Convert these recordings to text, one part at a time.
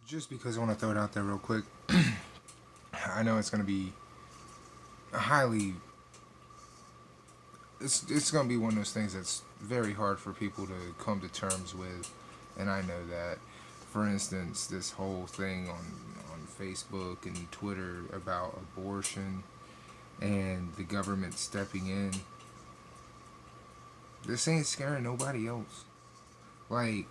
Just because I want to throw it out there real quick, I know it's going to be highly. It's going to be one of those things that's very hard for people to come to terms with, and I know that. For instance, this whole thing on Facebook and Twitter about abortion and the government stepping in. This ain't scaring nobody else. Like,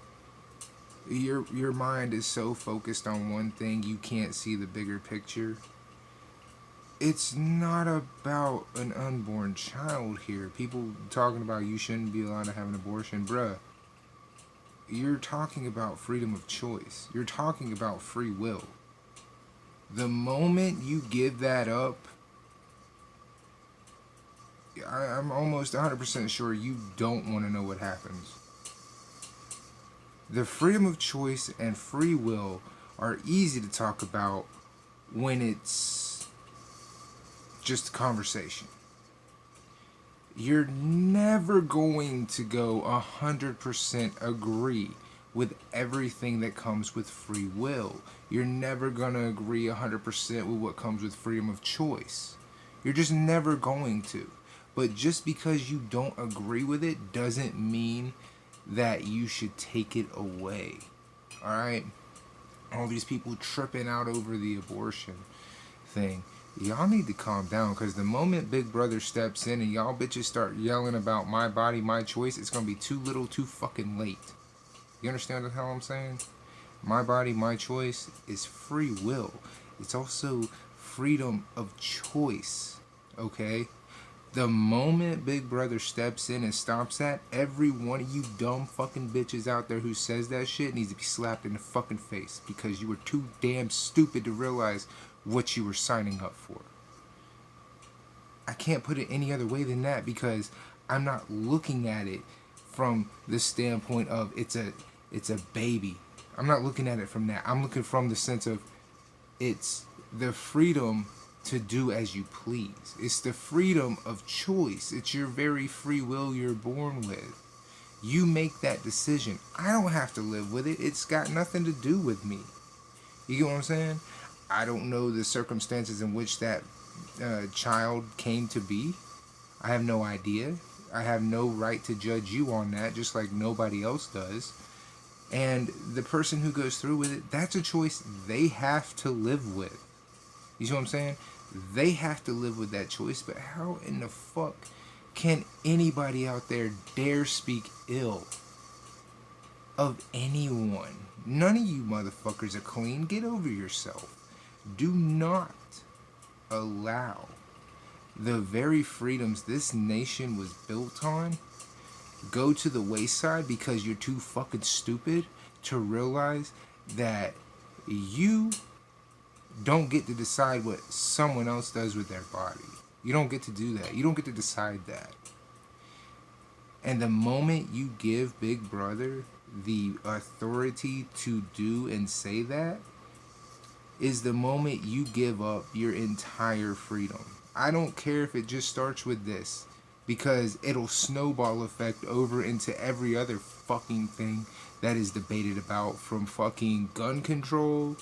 your mind is so focused on one thing you can't see the bigger picture. It's not about an unborn child here. People talking about you shouldn't be allowed to have an abortion, bruh. You're talking about freedom of choice. You're talking about free will. The moment you give that up, I'm almost 100% sure you don't want to know what happens. The freedom of choice and free will are easy to talk about when it's just a conversation. You're never going to go 100% agree with everything that comes with free will. You're never going to agree 100% with what comes with freedom of choice. You're just never going to. But just because you don't agree with it doesn't mean that you should take it away. Alright? All these people tripping out over the abortion thing. Y'all need to calm down, because the moment Big Brother steps in and y'all bitches start yelling about my body, my choice, it's gonna be too little, too fucking late. You understand what the hell I'm saying? My body, my choice is free will. It's also freedom of choice. Okay? The moment Big Brother steps in and stops that, every one of you dumb fucking bitches out there who says that shit needs to be slapped in the fucking face, because you were too damn stupid to realize what you were signing up for. I can't put it any other way than that, because I'm not looking at it from the standpoint of it's a baby. I'm not looking at it from that. I'm looking from the sense of it's the freedom to do as you please. It's the freedom of choice. It's your very free will you're born with. You make that decision. I don't have to live with it. It's got nothing to do with me. You get what I'm saying? I don't know the circumstances in which that child came to be. I have no idea. I have no right to judge you on that, just like nobody else does. And the person who goes through with it, that's a choice they have to live with. You see what I'm saying? They have to live with that choice, but how in the fuck can anybody out there dare speak ill of anyone? None of you motherfuckers are clean. Get over yourself. Do not allow the very freedoms this nation was built on go to the wayside because you're too fucking stupid to realize that you don't get to decide what someone else does with their body. You don't get to do that. You don't get to decide that. And the moment you give Big Brother the authority to do and say that is the moment you give up your entire freedom. I don't care if it just starts with this, because it'll snowball effect over into every other fucking thing that is debated about, from fucking gun control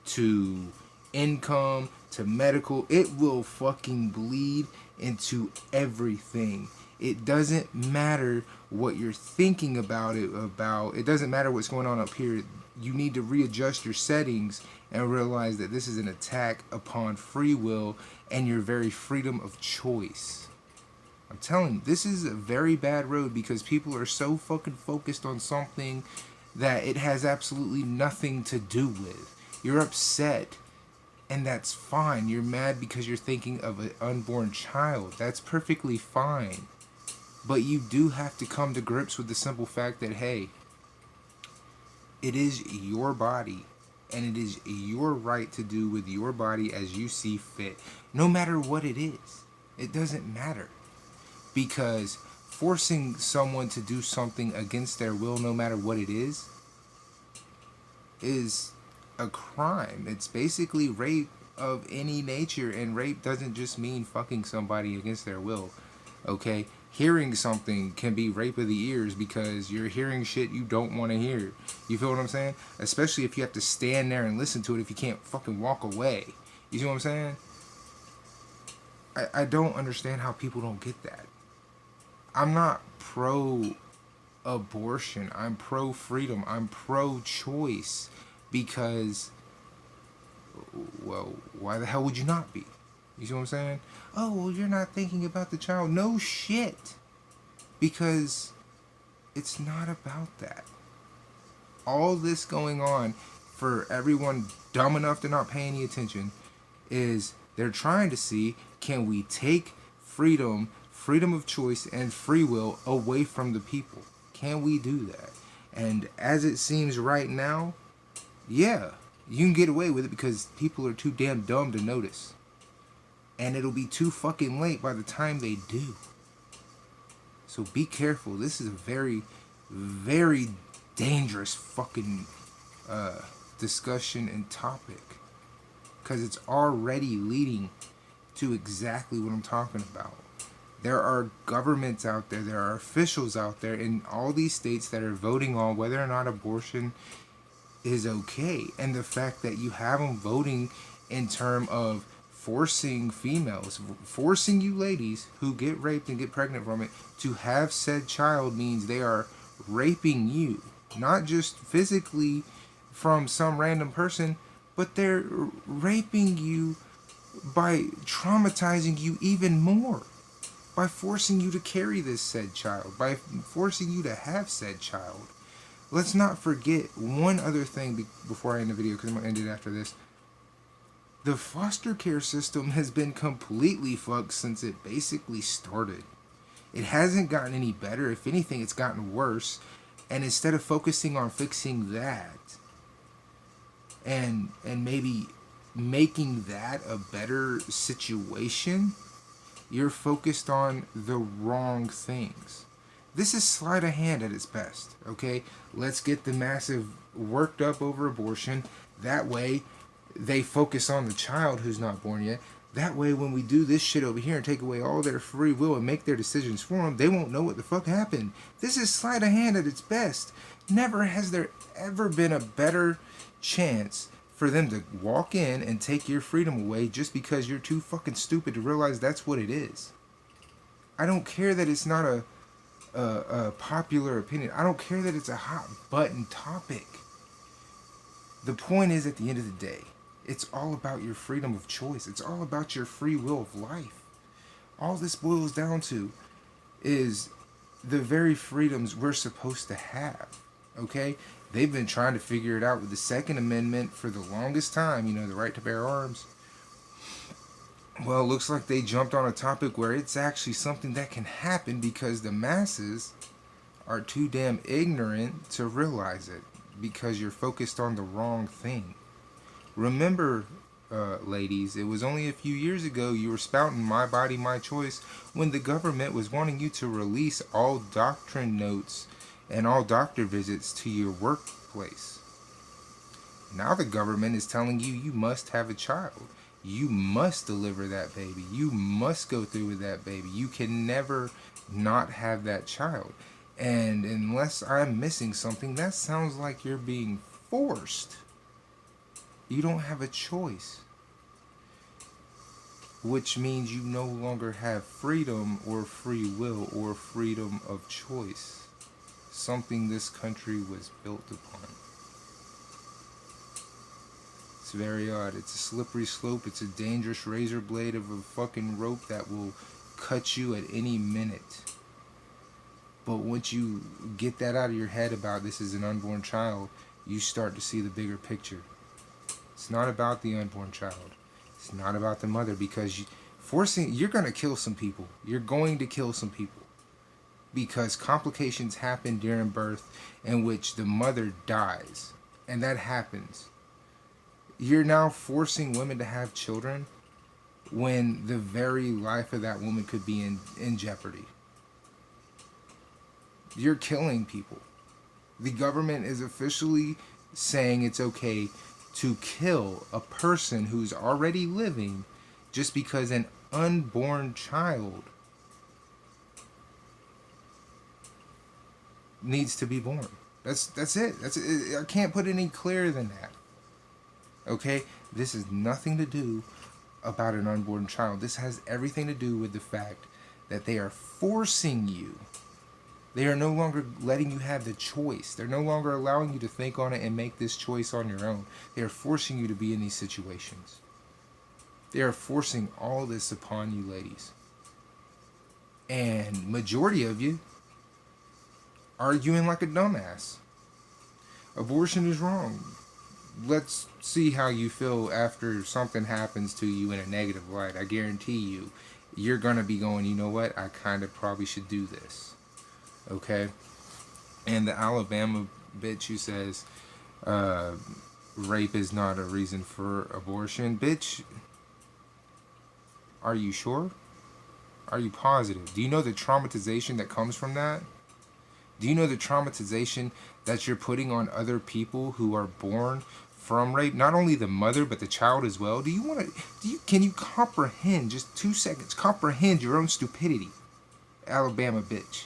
to income to medical. It will fucking bleed into everything. It doesn't matter what you're thinking about it about. It doesn't matter what's going on up here. You need to readjust your settings and realize that this is an attack upon free will and your very freedom of choice. I'm telling you, this is a very bad road, because people are so fucking focused on something that it has absolutely nothing to do with. You're upset, and that's fine. You're mad because you're thinking of an unborn child. That's perfectly fine. But you do have to come to grips with the simple fact that, hey, it is your body, and it is your right to do with your body as you see fit, no matter what it is. It doesn't matter. Because forcing someone to do something against their will, no matter what it is a crime. It's basically rape of any nature, and rape doesn't just mean fucking somebody against their will. Okay? hearing something can be rape of the ears because you're hearing shit you don't want to hear. You feel what I'm saying? Especially if you have to stand there and listen to it if you can't fucking walk away. You see what I'm saying? I don't understand how people don't get that. I'm not pro abortion. I'm pro freedom. I'm pro choice because, well, why the hell would you not be? You see what I'm saying? Oh, well, you're not thinking about the child. No shit. Because it's not about that. All this going on for everyone dumb enough to not pay any attention is they're trying to see, can we take freedom of choice and free will away from the people? Can we do that? And as it seems right now, yeah, you can get away with it because people are too damn dumb to notice. And it'll be too fucking late by the time they do. So be careful. This is a very, very dangerous fucking discussion and topic. Because it's already leading to exactly what I'm talking about. There are governments out there, there are officials out there in all these states that are voting on whether or not abortion is okay. And the fact that you have them voting in terms of forcing females, forcing you ladies who get raped and get pregnant from it to have said child means they are raping you. Not just physically from some random person, but they're raping you by traumatizing you even more. By forcing you to carry this said child. By forcing you to have said child. Let's not forget one other thing before I end the video, because I'm going to end it after this. The foster care system has been completely fucked since it basically started. It hasn't gotten any better. If anything, it's gotten worse. And instead of focusing on fixing that and maybe making that a better situation, you're focused on the wrong things. This is sleight of hand at its best, okay? Let's get the massive worked up over abortion. That way, they focus on the child who's not born yet. That way, when we do this shit over here and take away all their free will and make their decisions for them, they won't know what the fuck happened. This is sleight of hand at its best. Never has there ever been a better chance for them to walk in and take your freedom away just because you're too fucking stupid to realize that's what it is. I don't care that it's not a popular opinion. I don't care that it's a hot button topic. The point is, at the end of the day, it's all about your freedom of choice. It's all about your free will of life. All this boils down to is the very freedoms we're supposed to have. Okay? They've been trying to figure it out with the Second Amendment for the longest time, the right to bear arms. Well, it looks like they jumped on a topic where it's actually something that can happen because the masses are too damn ignorant to realize it because you're focused on the wrong thing. Remember, ladies, it was only a few years ago you were spouting my body, my choice when the government was wanting you to release all doctrine notes and all doctor visits to your workplace. Now the government is telling you you must have a child. You must deliver that baby. You must go through with that baby. You can never not have that child. And unless I'm missing something, that sounds like you're being forced. You don't have a choice. Which means you no longer have freedom or free will or freedom of choice. Something this country was built upon. It's very odd. It's a slippery slope. It's a dangerous razor blade of a fucking rope that will cut you at any minute. But once you get that out of your head about this is an unborn child, you start to see the bigger picture. It's not about the unborn child. It's not about the mother, because you're going to kill some people. You're going to kill some people. Because complications happen during birth in which the mother dies. And that happens. You're now forcing women to have children when the very life of that woman could be in jeopardy. You're killing people. The government is officially saying it's okay to kill a person who's already living just because an unborn child needs to be born. That's it. That's it. I can't put it any clearer than that. Okay? This has nothing to do about an unborn child. This has everything to do with the fact that they are forcing you. They are no longer letting you have the choice. They're no longer allowing you to think on it and make this choice on your own. They are forcing you to be in these situations. They are forcing all this upon you, ladies. And majority of you arguing like a dumbass. Abortion is wrong. Let's see how you feel after something happens to you in a negative light. I guarantee you, you're going to be going, you know what? I kind of probably should do this. Okay? And the Alabama bitch who says rape is not a reason for abortion. Bitch, are you sure? Are you positive? Do you know the traumatization that comes from that? Do you know the traumatization that you're putting on other people who are born from rape? Not only the mother, but the child as well. Can you comprehend, just 2 seconds, comprehend your own stupidity? Alabama bitch.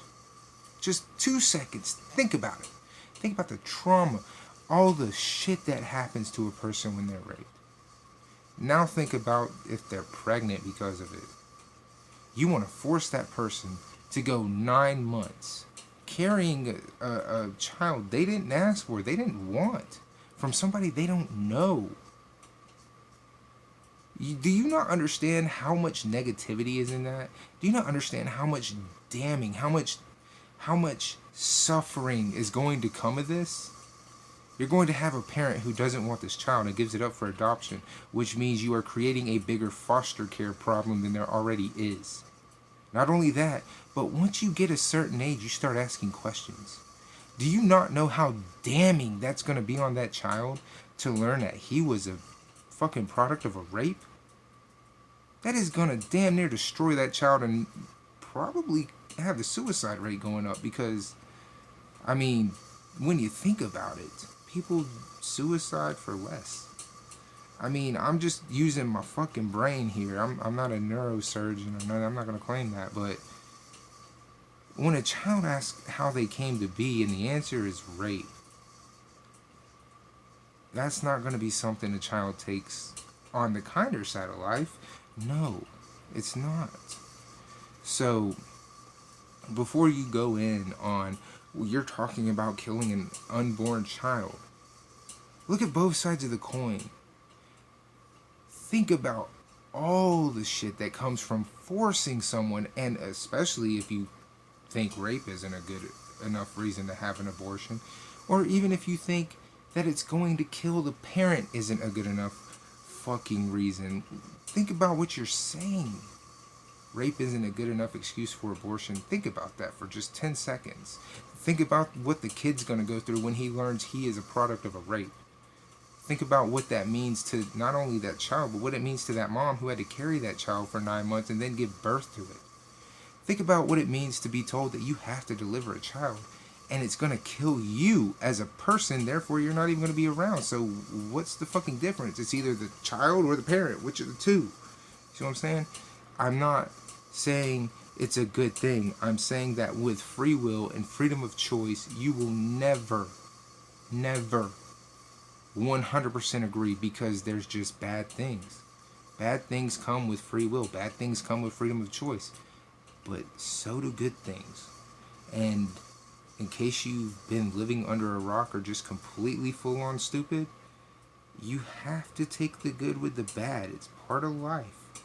Just 2 seconds. Think about it. Think about the trauma, all the shit that happens to a person when they're raped. Now think about if they're pregnant because of it. You want to force that person to go 9 months carrying a child they didn't ask for, they didn't want, from somebody they don't know. Do you not understand how much negativity is in that? Do you not understand how much damning, how much suffering is going to come of this? You're going to have a parent who doesn't want this child and gives it up for adoption, which means you are creating a bigger foster care problem than there already is. Not only that, but once you get a certain age, you start asking questions. Do you not know how damning that's going to be on that child to learn that he was a fucking product of a rape? That is going to damn near destroy that child and probably have the suicide rate going up because, I mean, when you think about it, people suicide for less. I mean, I'm just using my fucking brain here. I'm not a neurosurgeon or nothing. I'm not going to claim that. But when a child asks how they came to be and the answer is rape, that's not going to be something a child takes on the kinder side of life. No, it's not. So, before you go in on, well, you're talking about killing an unborn child, look at both sides of the coin. Think about all the shit that comes from forcing someone, and especially if you think rape isn't a good enough reason to have an abortion, or even if you think that it's going to kill the parent isn't a good enough fucking reason. Think about what you're saying. Rape isn't a good enough excuse for abortion. Think about that for just 10 seconds. Think about what the kid's going to go through when he learns he is a product of a rape. Think about what that means to not only that child, but what it means to that mom who had to carry that child for 9 months and then give birth to it. Think about what it means to be told that you have to deliver a child and it's going to kill you as a person, therefore you're not even going to be around. So what's the fucking difference? It's either the child or the parent, which of the two? See what I'm saying? I'm not saying it's a good thing. I'm saying that with free will and freedom of choice, you will never 100% agree, because there's just bad things. Bad things come with free will. Bad things come with freedom of choice. But so do good things. And in case you've been living under a rock or just completely full on stupid, you have to take the good with the bad. It's part of life.